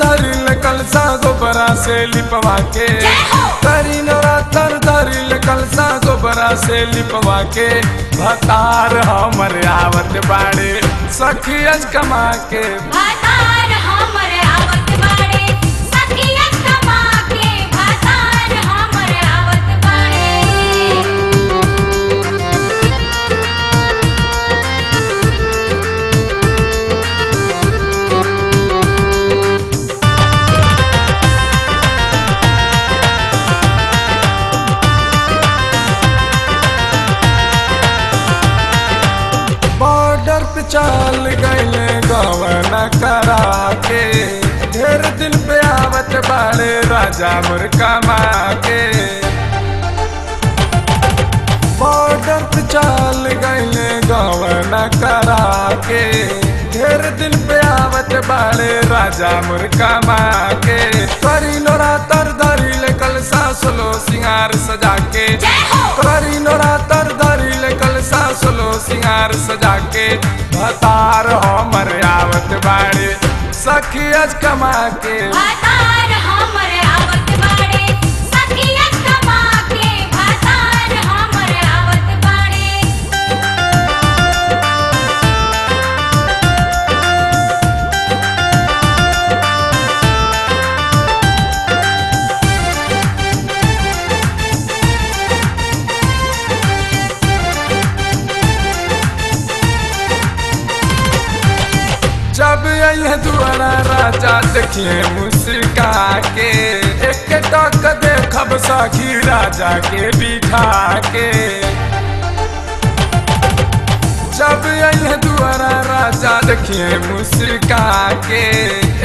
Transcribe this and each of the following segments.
धरिल कलसा गोबरा से लिपवा के, करी नवरात्र धरिल कलसा गोबरा से लिपवा के, भतार हमर आवत बाड़े सखियज कमा के, भतार हमर आवत बाड़े सखियज कमा के, भतार हमर आवत बाड़े। बॉर्डर पे चल गए गवना करा के, ढेर दिन पे आवत बाड़े राजा मुर्कमा के, बॉर्डर पे चल गए गवना करा के, ढेर दिन पे आवत बाड़े राजा मुर्कमा के, करी नवरात्र धरिल कलसा सोलो सिंगार सजा के, करी नवरात्र धरिल कलसा सोलो सिंगार सजा के, भतार हमर आवत बाड़े सखियज कमा के, भतार हमर आवत बाड़े सखियज कमा के, भतार हमर आवत बाड़े। जब अइहे दुआरा राजा देखिए मुस्का के, एक टक देखब सखी राजा के बिठा के, जब अइहे दुआरा राजा देखिए मुस्का के,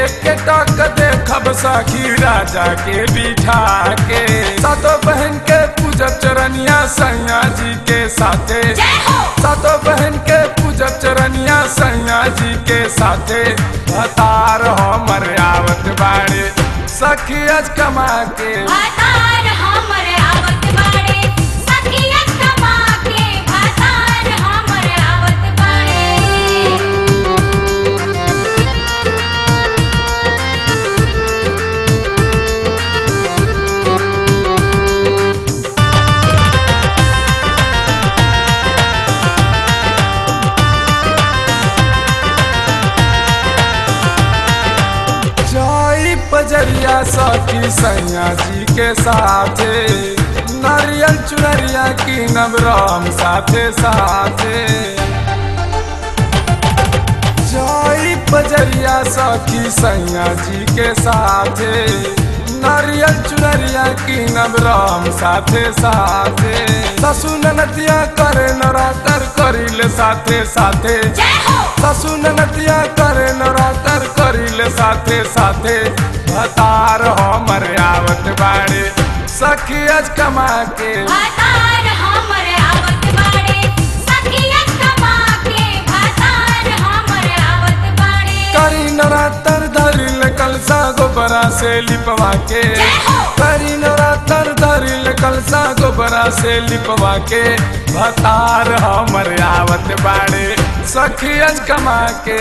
एक टक देखब सखी राजा के बिठा के, सातों बहन के पूजब चरनिया सैया जी के साथे, सातों बहन के पूजब चरनिया सैया जी के साथे, भतार हमर आवत बाड़े सखियज कमा के, भतार हमर आवत बाड़े सखियज कमा के, भतार हमर आवत बाड़े। जाई पजरिया सखी सैया जी के साथे, नारियल चुनरिया की नवराम साथे साथे, जाई पजरिया सखी सैया जी के साथे, नारियल चुनरिया की नवराम साथे साथे, ससु ननदिया करे नवरात्र करिले साथे साथे, ससु ननदिया करे नवरात्र करिले साथे साथे, भतार हमर आवत बाड़े सखियज कमा के, भतार हमर आवत बाड़े सखियज कमा के, भतार हमर आवत बाड़े। करी नवरात्र धरिल कलसा गोबरा से लिपवा के, करी नवरात्र धरिल कलसा गोबरा से लिपवा के, भतार हमर आवत बाड़े सखियज कमा के।